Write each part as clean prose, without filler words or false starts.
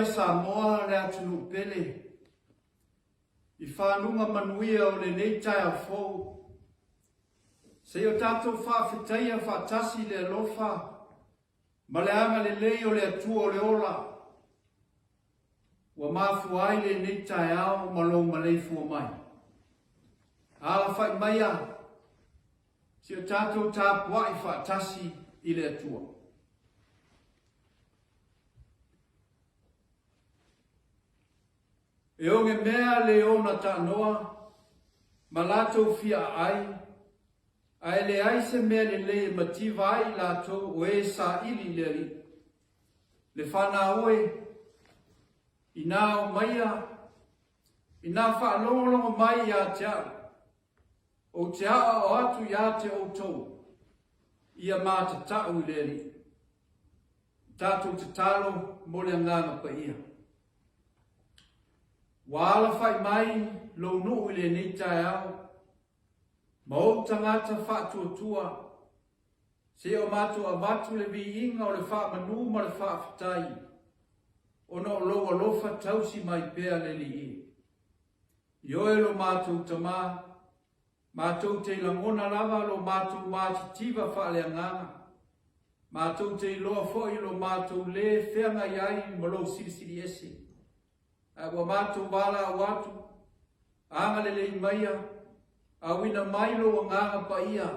Samoa le atunu pele I whanunga manuia o le nei Taeao fōu. Se o tātou Faafetai a whaatasi le alofa, ma le anga le lei o le atua o le ola. Wa mafu ai le nei Taeao ma lo malei fua mai. Ala whai mai a, se o tātou Tapuaiga I whaatasi I le atua. E o nge mea le ona ta noa, ma lātou fia ai, ai le ai se mea le le mativa ai lātou o e sa ili le li. Le whana oe, I nā o maia, I nā whaalongo mai ia te au, o te aa o atu ia te o tau, ia mā te tau le li. Tātou te talo mo le nganga pa ia. Wala whai mai lo nuu le nei Taeao, ma o tangata whaatua tua, se o matu a matu le vi inga o le wha manu ma le Faafetai, o no loa lofa tausi mai pēa le li I. Ioe lo matu tamā, matu te langona lava lo matu mati tiva wha le anganga, matu te loa foi lo matu le whenga iai ma lo sirisiri ese. Wa mātou wala a watu, anga le lei maia, a wina Milo a nganga pa ia,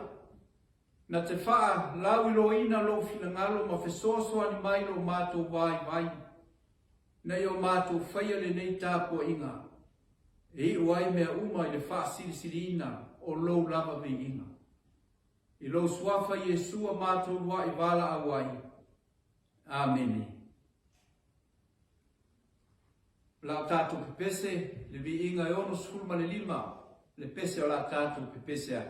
na te whaa lau ilo ina lo finangalo ma fesoso ani Milo mātou vai, na i o mātou whaia le nei Tapuaiga, e I uai mea uma I le whaa sirisiri ina o lou lava me inga. I lo suafa Yesua mātou wa I wala a wai. Amen. La tātou pepese, le vi inga e ono sfulma le lima, le pese o la tātou pepese a.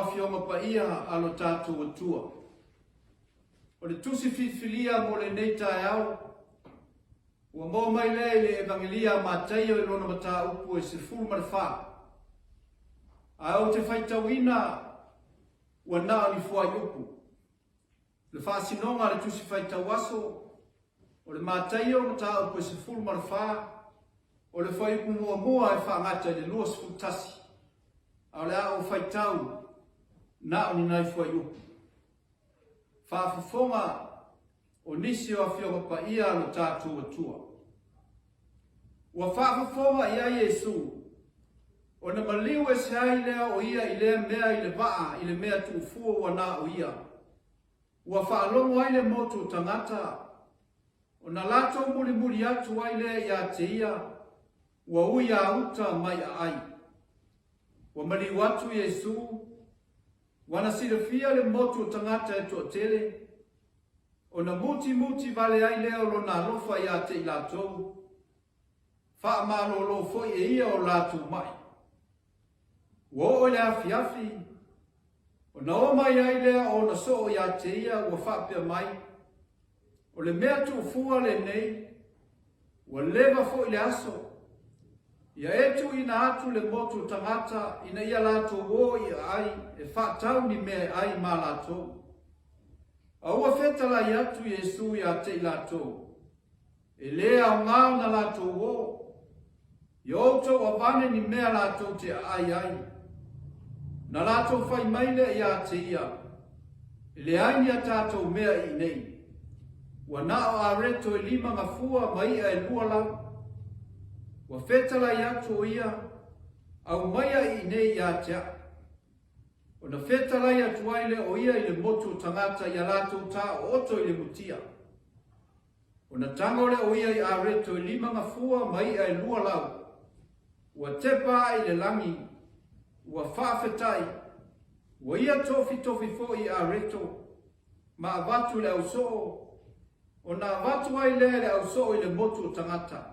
afionga pa ia alo tātou atua. O le tusi fifilia mo le nei Taeao, ua mo mai le evangelia mātaio e lona mata upu e se fulu marifaa. A o te whaitawina ua nao ni fuai upu. Le whaasinonga le tusi whaitawaso, o le mātaio mata upu e se fulu marifaa, o le whai upu mua e whaangata le lua se fulu tasi. A le a o whaitau, nao ni nai fuai upu. Faafefonga o nisi o afionga pa ia lo tātou atua. Ua faafefonga ia Yesu, o na maliu e se ai lea o ia i lea mea i le vaa, i le mea tuufua ua na o ia. Ua whaalongo ai le motu tangata, o na lato muli muli atu ai lea ia te ia, ua ui a uta mai a ai. Ua maliu atu Yesu, wana sirafia le motu tangata e toa tele, o na muti vale ai leo lo na lofa ia te i latou, wha malo lo foi e ia o latou mai. Wo o le afi, o na o mai ai lea o na so ia te ia ua whapea mai, o le mea tu fua le nei, ua leva foi le aso, ia etu ina atu le motu tangata ina ia lato wo ia ai e whaatau ni mea ai ma lato. A ua whetala i atu Yesu ia te lato. E lea o ngāo na lato wo. I outou a vane ni mea lato te ai ai. Na lato whai maile ia te ia. E le ai ni a tātou mea i nei. Ua nao a reto e lima ngafua mai e lua lau. Wa fetala i atu ia, au maia i nei ia tea. O na fetala i atu aile o ia i le motu tangata i alatou ta o oto i le mutia. O na tangole o ia i a reto i lima ngafua mai e lua lau. Ua tepa i le langi, ua Faafetai, ua ia tofi fo i a reto, ma avatu le au soo, o na avatu ai le au soo i le motu tangata.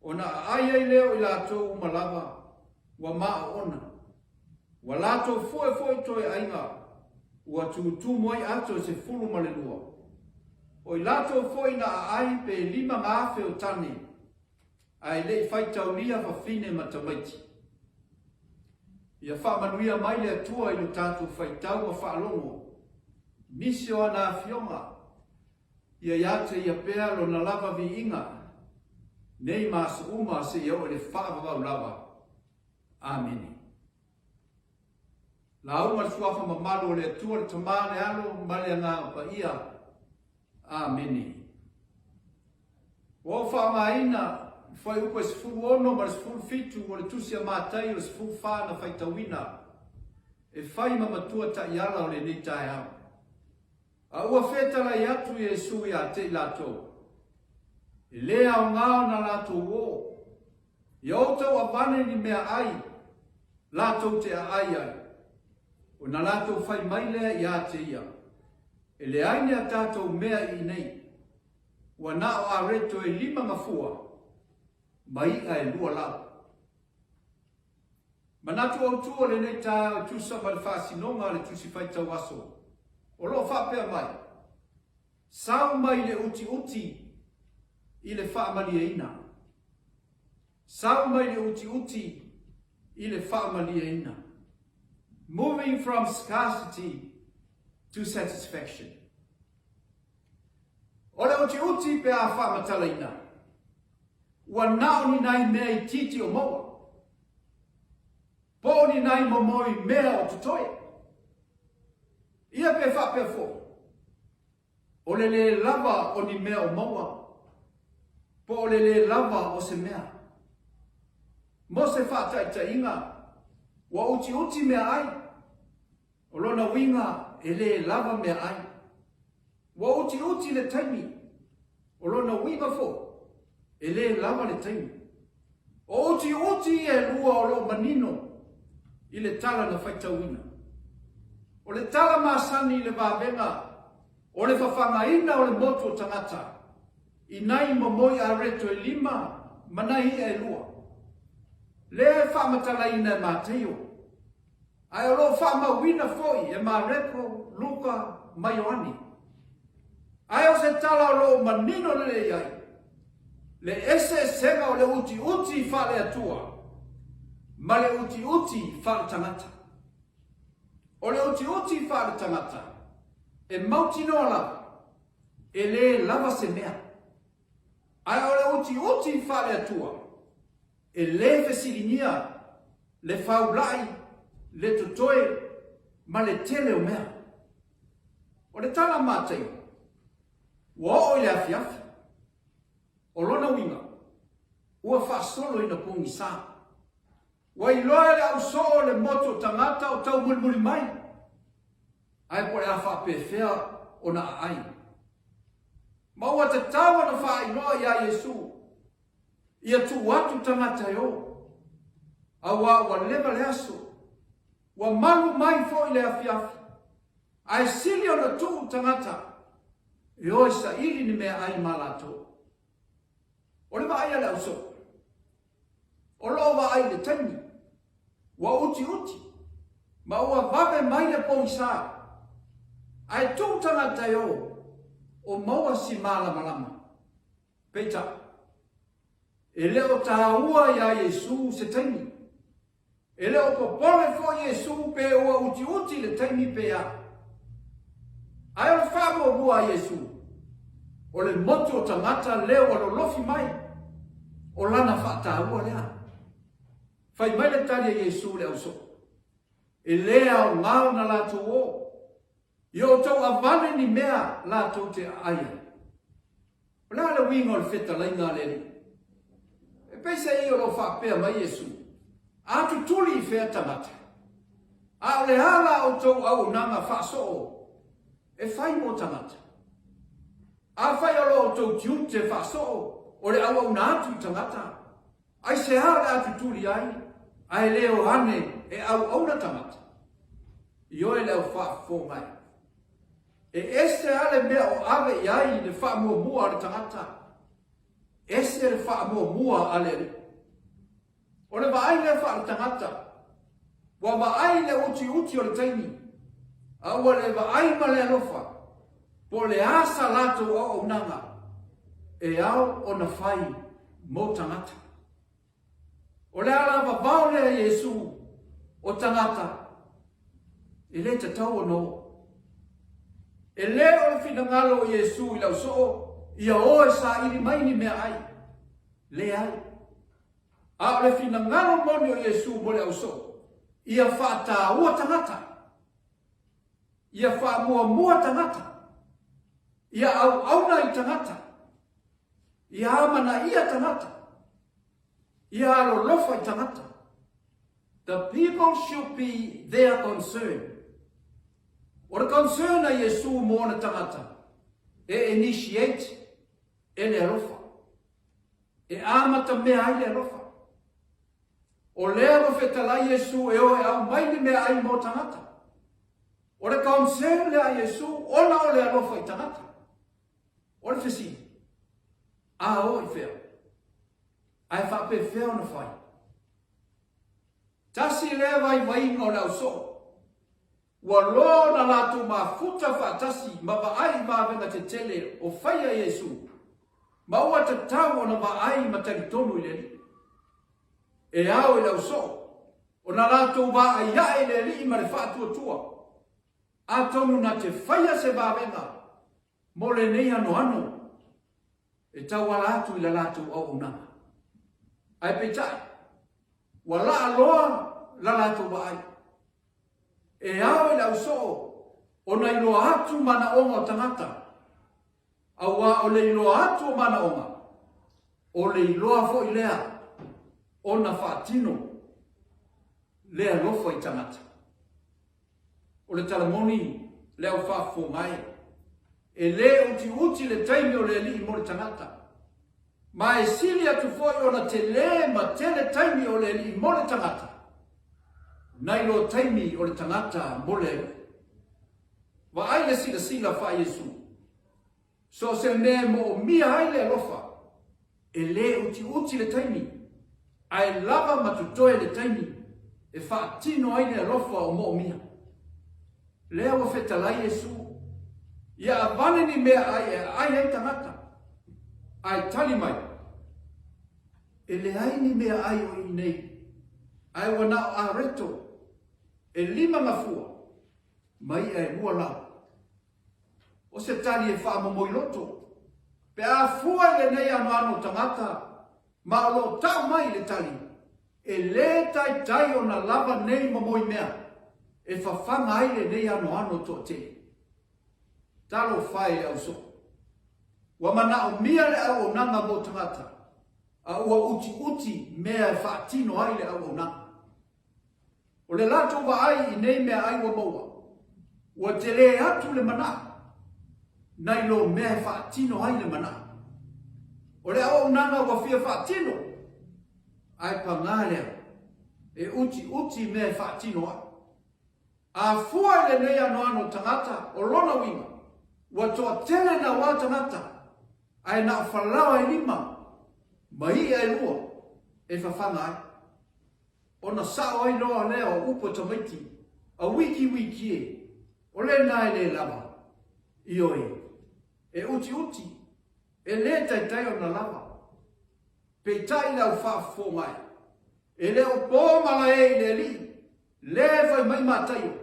O na aia i leo i lato umalawa, wa maa ona. Wa lato foe toi ainga, ua tuutu moi ato se fulu malelua. O i lato foe na ai pe lima ngaafe o tani, ai le whaitaulia fa fine matamaiti. Ia whaamanuia mai le atua i lo tātou whaitau a whaalongo. Misio ana fionga, ia iate ia pea lo na lava vi inga, nei mas uma se yo le whaavavau lawa. Amen. La uma suafa mamalo le tua le tamane alo male ngā pa ia. Amen. Wa whaamaina whai uko e sifuru ono ma le sifuru fitu o le tusia mātai o le sifuru whāna whaitawina. E whai mamatua ta iala o le ni Taeao. A ua whetala i atu Yesu i a te lato. E lea o ngāo na lato wo. I outou a vane ni mea ai. Lato te a ai ai. O na lato whai maile i a te ia. E le aine a tātou mea i nei. Ua nao a reto e lima ngafua. Mai a e lua lau. Manatu au tua le nei Taeao tusa ma le whaasinonga le tusi whaitau aso. O lo whapea mai. Sau mai le uti. I le whaamalia. Sau mai le uti i le whaamalia. Moving from scarcity to satisfaction. O le uti pe a whaamatalaina. Ua nao ni nai mea i titi o moa. Po ni nai momoi mea o tutoia. Ia pe whapea fo. O le lava o ni mea o moa. Po le lava o se mea. Mo se whātaita inga. Wa uti mea ai. O lona winga e le lava mea ai. Wa uti le taimi. O lona winga fo. E le lava le taimi. O uti e lua o lo manino. I le tala na whaitawina. O le tala masani i le vāvenga. O le whawhangaina o le motu o tangata. I nai mamoi a reto e lima, manai e lua. Le whamatala ina māteo. Ai o lo wha wina foi e mareko Luka mai Ioani. Ai o se tala o lo manino le iai. Le ese senga o le uti wha le atua. Ma le uti wha le tangata. O le uti wha le tangata. E mauti noa lava. E le lava se mea. Ai o le uti wha le atua. E le fesilinia. Le faulai. Le tutoe. Ma le tele o mea. O le tala mātai. Wa o le afiafi. O lona winga. Ua whaasolo ina pungi sā. Wa i loa le au so le moto tangata o tau mulimuli mai. Ai po le a whapewhea o na ai. Ma ua te tawa na wha i loa ia Yesu. Ia tu watu tangata yo. A wa leva le aso. Wa malu mai fo i le afiafi. Ai sili o na tu tangata. E o isa ili ni mea ai malato. O le wa ai le au so. O lo wa ai le taimi. Wa uti. Ma ua vawe mai le pōisa. Ai tū tangata yo. O maua si malama. Peita. E leo tāua ia Yesu se taimi. E leo popole fo Yesu pe ua uti le taimi pe a. Ai o whamo bua Yesu. O le moto tangata leo o lo lofi mai. O lana whātāua lea. Whai mai le tari a Yesu le au so. E lea o ngāo na lātou o. Yo tau avane ni mea lātou te aia. O lea le winga o le wheta lainga le li. E peisa i o lo whapea mai Yesu. Atu tuli i whea tangata. A o le hala o tau au nanga whaso o. E whai mo tangata. A whai o lo o tau tiu te whaso o. O le au nātu tangata. Ai se hale atu tuli ai. Ai leo hane e au na tangata. Io e leo wha mai. E este ale mea o ave iai le wha mua le tangata. Este le wha mua ale le. O le wa ai le wha le tangata. Wa ai le uti o le taimi. A ua le wa ai ma le alofa. Po le asa lato o nanga. E au o na whai mo tangata. O le ala wabao le Yesu o tangata. E le te tau no. E le o le finangalo o Yesu i lau so. Ia o e sa iri mai ni mea ai. Le ai. A o le finangalo moni o Yesu mo le au so. Ia whaata ua tangata. Ia wha mua tangata. Ia au na i tangata. Ia amana ia tangata. Ia alo lofa i tangata. The people should be their concern. O le concern a Yesu mo na tangata. E initiate e le alofa. E amata mea ai le alofa. O lea mo fetala Yesu e o e au mai ni mea ai mo tangata. O le concern le a Yesu ona o le alofa i tangata. O le fesi. A o i feo. Ai whape feo na whai. Tasi lea vai no lau so. Wa lo na latu ma futa whaatasi ma wa ai ma venga te tele o whaia Yesu. Ma ua te tau na wa ai ma taritonu i leli. E au i lau so. O na latu wa ai ia i leli ma le whaatua tua. A tonu na te whaia se wa venga. Mo le nei ano. E tau ala atu i la latu o unanga. Ai peitai. Wa la aloa la latu wa ai. E au i lau so. O na iloa atu mana onga o tangata. Aua o le iloa atu o mana onga. O le iloa fo i lea. O na whaatino. Lea lofa i tangata. O le talamoni leo whaafo mai. E le uti le taimi o le li mo le tangata. Ma e sili atu foi o na te le ma tele taimi o le li mo le tangata. Nai lo taimi o le tangata mo le. Wa ai le sila wha Yesu. So se me mo mia ai le lofa. E le uti le taimi. Ai lava matutoe le taimi. e whaatino ai le alofa o mo mia. Lea wa whetalai Yesu. Ia avane ni mea ai tangata. Ai tali mai. E le ai ni mea ai o inei. Ai wana a reto. E lima ngafua. Mai e mua lau. O se tali e whaamamoi loto. Pe a fua le nei ano tangata. Ma o lo tau mai le tali. E le tai o na lava nei mamoi mea. E whawhanga ai le nei ano to te. Talo whae au so. Wa mana o mia le au nanga mo tangata. A ua uti mea whaatino ai le au nanga. O le lato wa ai i nei mea ai wa maua. Ua te le atu le mana. Nai lo mea whaatino ai le mana. O le au nanga wa fia whaatino. Ai pangalea. E uti mea whaatino ai. A fua le nei ano tangata o lona winga. Wa toa tele na wa tangata. Ai na whalawa e lima. Mai e lua. E whawhanga ai. O na sao ai loa leo upo tamaiti. A wiki e. O le nai le lava. Ioi. E uti. E le tai o na lava. Pe tai lau whafo mai. E leo pōmala e le li. Le vai mai mātaio.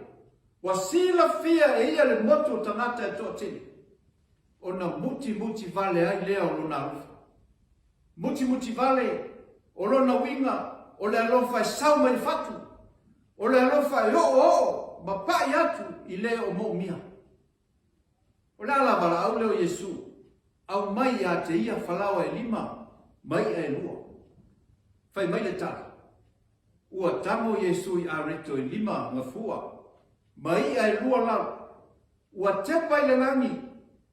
Wa sila fia e ia le moto tangata e toa tini. O na muti vale ai leo lona rufa. Muti vale o lona winga. O le alofa e sau mai fatu. O le alofa e ho. Ma pai atu i leo mo mia. O le alabala au leo Yesu. Au mai a te ia whalawa e lima. Mai e lua. Fai mai le tala. Ua tamo Yesu i areto e lima ngafua. Mai e lua lau. Ua tepa i le langi.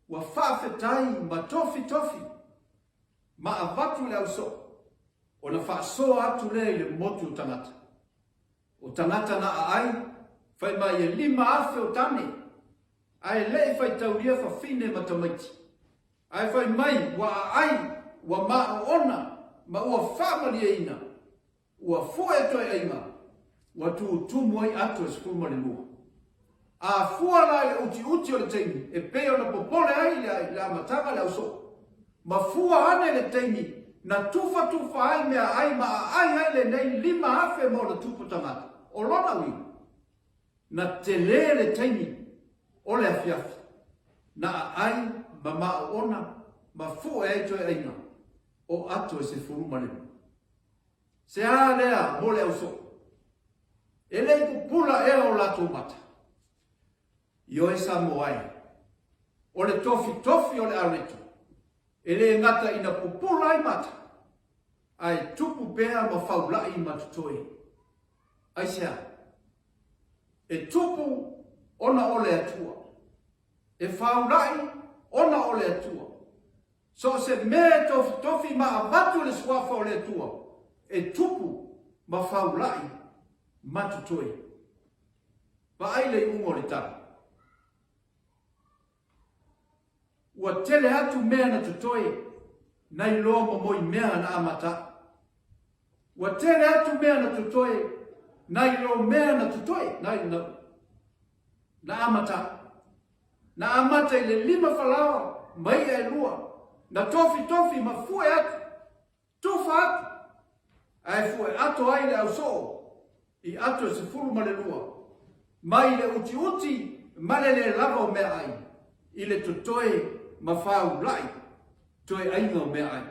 Ua Faafetai ma tofi. Ma avatu le au so. O na whaasoa atu le i le motu tangata. O tangata na ai. Fai mai e lima afe o tane. Ai lei fai tauria whawhine matamaiti. Ai fai mai wa ai. Wa maa ona. Ma ua whamari e ina. Ua fua e toi ainga. Wa tumu ai atu e skulma le lua. A fua la e uti o le teimi. E peo na popole ai le amatanga le au so. Ma fua ane le teimi. Na tufa ai mea ai ma ai le nei lima afe mo le tupu tangata. O lona wina. Na te le teimi. O le afiafi. Na ai ma maa ona. Ma fua e toi ainga. O atu e se furuma le. Se a lea mo le au so. E le kupula e o lato mata. Io e Samoa. O le tofi o le areto. E le ngata ina pupula ai mata. Ai tupu pea ma whaulai matutoi. Ai sea. E tupu ona ole atua. E whaulai ona ole atua. So se me tofi ma avatu le swafa ole atua. E tupu ma whaulai matutoi. Pa ai le ungo le tala. Ua tele atu mea na tutoe, nai loa mamoi mea na amata. Ua tele atu mea na tutoe, nai loa mea na tutoe, na amata. Na amata ile lima whalawa, mai e lua. Na tofi, ma fue atu. Tufa atu. Ai fue atu ai le au so. I atu se furu ma le lua. Mai le uti, male le lava o mea ai. Ile tutoe, ma whau lai, toi ainga o mea ai.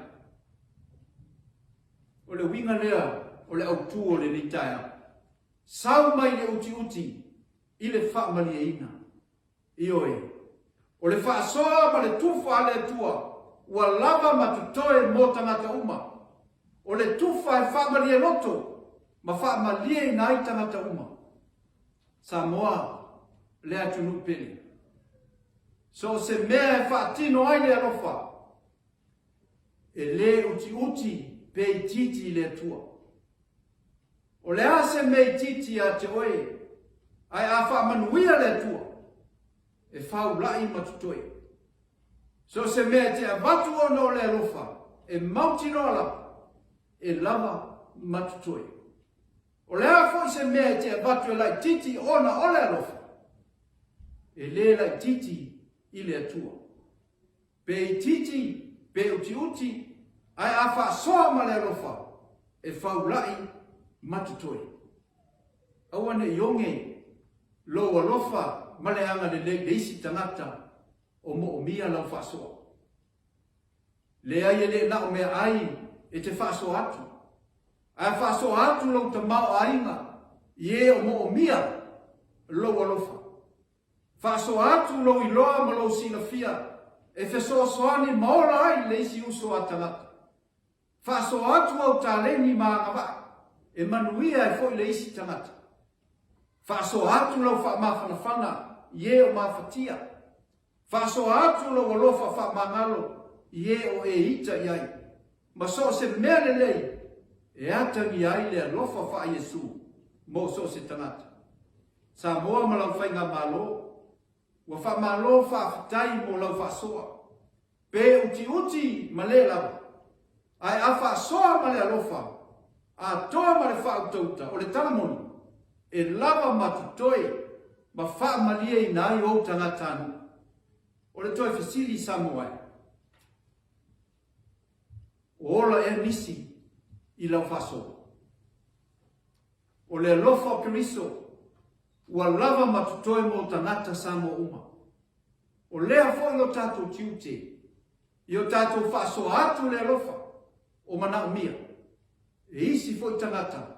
O le winga lea, o le autu o le ni Taeao. Sau mai le uti, i le whaamali e ina. Ioe, o le whaasoa ma le tufa ale atua, ua lava ma tutoe mo tangata uma. O le tufa e whaamali e loto, ma whaamali e nai tangata uma. Samoa, le atunu pili. So se mea whaatino ai le alofa. E le uti pe titi le tua. O le ase me titi a te oe. Ai a whaamanuia le tua. E whau lai matutoe. So se mea te avatu ono le alofa. E mautino ala. E lava matutoe. O lea fo se mea te abatu e lai titi ona ole alofa. E le lai titi i le atua. Pe i titi, pe uti uti, ai a wha soa ma le alofa. E whaulai matutoi. Awane ionge lo alofa ma le anga le leisi tangata o mo o mia lau wha soa. Le ai le na o mea ai e te wha soa atu. Ai wha soa atu lau ta mao ainga ie o mo o mia lo alofa. Wha soa atu lau i loa ma lau sila fia e fe soa soani maola ai leisi uso atangata. Wha soa atu au ta leni maa ngava e manuia e foi leisi tangata. Wha soa atu lau wha mawhanawhana ie o mawhatia. Wha soa atu lau alofa wha mangalo ie o e ita iai. Ma so se mea lei e atangi ai le alofa wha Yesu mo so se tangata. Samoa ma lau whainga malo. Wa wha malo Faafetai mo lau wha soa. Pe uti uti ma le lau. Ai a wha soa ma le alofa. A toa ma le wha utauta o le talamoni. E lava matutoi ma wha malia i nai o tangata anu. O le toi fasili Samoa. O ola e misi i lau wha soa. O le alofa o kiriso. Ua lava matutoi mo tangata Samoa uma. O lea foi o tatou tiute. I o tatou whaaso atu le alofa. O mana o mia. E isi foi tangata.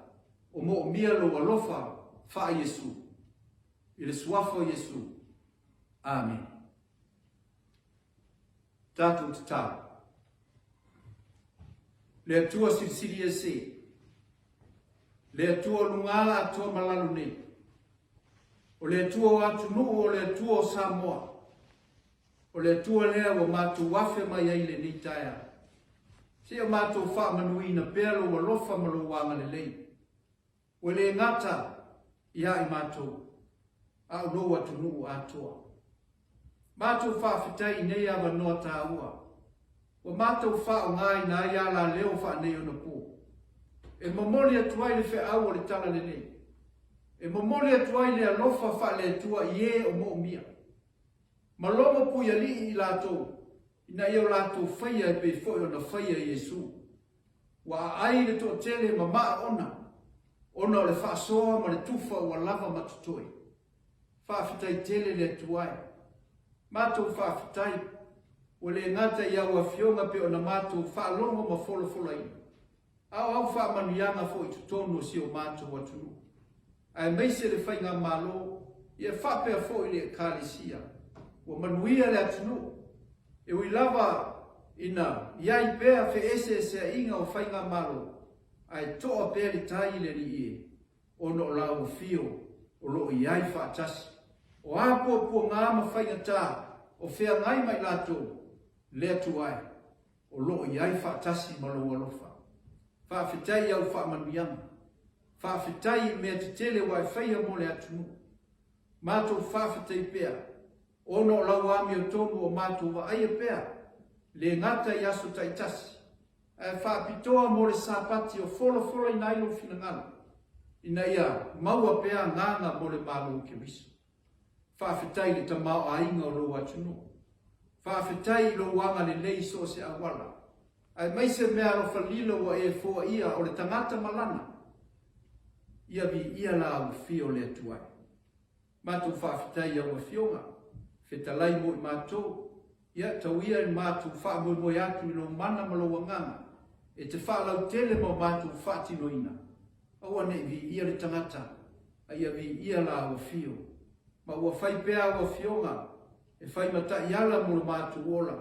O mo o mia lo alofa wha Yesu. I le suafo Yesu. Amen. Tatou tata. Le atua sirisiri e se. Le atua lungala atua malalu nei. O le atua o atunu o le atua o Samoa. O le atua lea o mātou wafe mai ai le ni Taeao. Se o mātou wha manuina pēlo o lofa malo wanga le lei. O le ngata ia i mātou. A o lo atunu o atua. Mātou Faafetai nei awa noa tāua. O mātou wha o ngai na ia la leo wha nei o na pō. E mamoli atuai le wha au o le tala le nei. E mamoli atuai le alofa wha le atua ie o mo mia. Maloma pui ali i lato. Ina ia o lato whaia e pe foi o na whaia Yesu. Wa ai le to tele ma maa ona. Ona o le wha soa ma le tufa ua lava matutoi. Faafetai tele le atuai. Mātou Faafetai. O le ngata ia ua fionga pe o na mātou wha longo ma folo folo ina. Au wha manuianga fo i tutono si o mātou atunu. Ai meise le whainga malo, ia whapea fo i le kālesia. Wa manuia le atunu. E ui lava ina iai pēa fe ese a inga o whainga malo. Ai toa pēa li tai le ni ie. O no la o fio, o lo iai whaatasi. O apo po ngā ma whainga tā, o whea ngai mai lato, le atu ai. O lo iai whaatasi malo alofa. Faafetai au wha manuianga. Faafetai mea te tele wai whaia mo le atunu. Mātou Faafetai pēa. Ono lau ami o tonu o mātou wa aia pēa. Le ngata i aso taitasi. Ai whaapitoa mo le sāpati o folo i nailo finangana. Ina ia maua pēa nganga mo le malo ke miso. Faafetai le tamao a inga o lo atunu. Faafetai lo wanga le lei so se awala. Ai maise mea lo falilo wa e fua ia o le tangata malana. Ia vi ia la au fio le tuai. Mātou Faafetai au fionga. Fetalai mo i mātou. Ia tau ia i mātou wha mo i atu i lo mana malo wanganga. E te wha lau tele mo mātou whaatino ina. Aua ne vi ia le tangata. Ia vi ia la au fio. Ma ua whai pēa au fionga. E whai mata i ala mo mātou ola.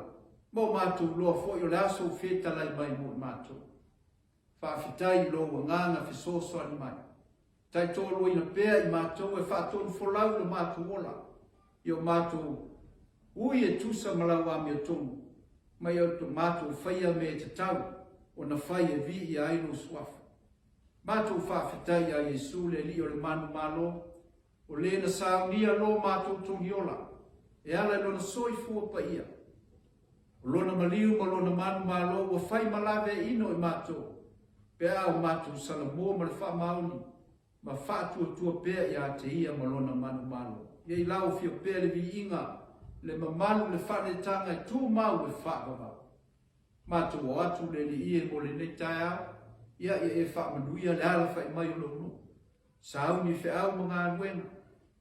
Mo mātou loa fo i o le aso fetalai mai mo i mātou. Faafetai lo wanganga fisoso ani mai. Tai tolo ina pēa i mātou e whaatonu folau le mātou ola. I o mātou ui e tusa malau ami o tonu. Mai o to mātou whaia me te tau o na whai e vi i aino suafa. Mātou Faafetai a Yesu le li o le manu malo. O le na saunia lo mātou tongi ola. E ala lona soifua pa ia. O lona maliu ma lona manu malo o whai malave ino i mātou. Pea o mātou salamua ma le wha mauni. ma whātua pēr ia te ia malona manu. Ia I lau fio pēr le vi inga, le mamalu le whanetanga I tū mau e whāwawau. Mātua o atu le li ie mo le nei Taeao, ia e whamanuia le ala whai mai o Lulu. Sau ni whiau mga anuenga,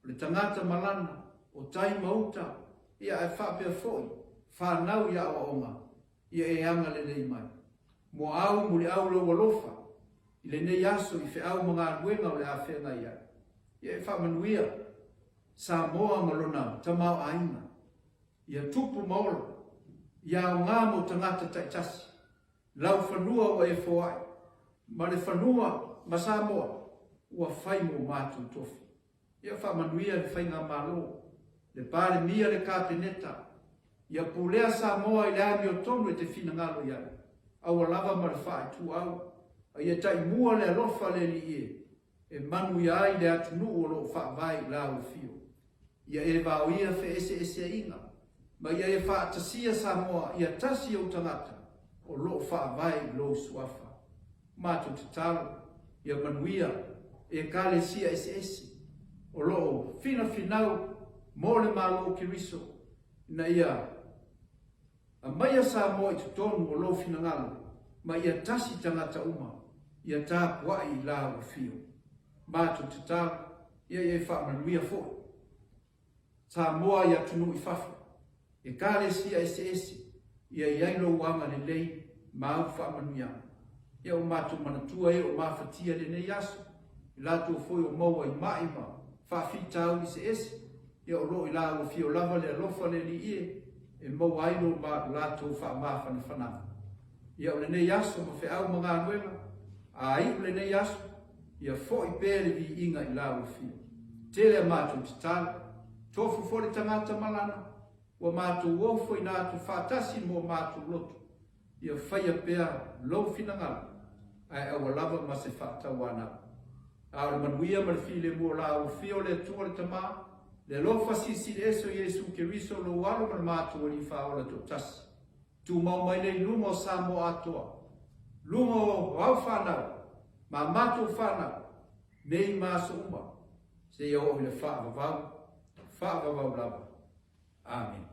le tangata malana, o tai mauta, ia e whapea foi, whanau ia o onga, ia e anga le nei mai. Mo au mo le au lo walofa, I le nei aso I whiau mga anuenga o le awhenga ia. Ia e whamanuia, Samoa malona tamau ainga, ia tupu maola, ia o ngā mo tangata taitasi, lau whanua o e foai, ma le whanua ma Samoa, ua whai mo mātu tofi. Ia whamanuia le whainga malo, le pāle mia le kāpeneta, ia pūlea Samoa I le ami o tonu e te whina ngalo iai, au lava ma le whae tu au, a ia tai mua le alofa le li e manu iai le atunu o lo whaavai la o fio. Ia e vau ia fe ese inga, ma ia e whaatasia Samoa ia tasi o tangata o lo whaavai lo suafa. Mātu te talo, ia manuia e kale sia ese, o lo finau mo le malo ki riso, na ia a maia Samoa I tutonu o lo finangalo, ma ia tasi tangata uma, ia tāpuai la o fio. Mātu te talo, ia e whaamanuia fo. Samoa ia tunu I fafa, e kare sia ese, ia iailo wanga le lei, mau whaamanuia. Ia o mātu manatua e o mawhatia le nei aso, I lātou foi o maua I maima, Faafetai I ese, ia o lo I la o fio lava le alofa le li e maua ailo ma lātou whaamawhana whananga. Ia o le nei aso ma whiau mga anuenga, a I o le nei aso, ia foi pēre vi inga I la o fio. Tele a mātou te tala, tofu fole tangata malana, wa mātou wofo I nātou whātasi mo mātou loto, ia whaia pēr lau finangala, ai awa lava ma se whātawana. A le manuia ma le file mo la o fio le tua le tamā, le lofa sisi eso Yesu ke riso lo walo ma mātou li whaola to tasi. Tu mau mai le lumo Samoa atoa, lumo wau whanau, ma mātou whanau, nei māso uma, se ia o le whaavavau lava. Amen.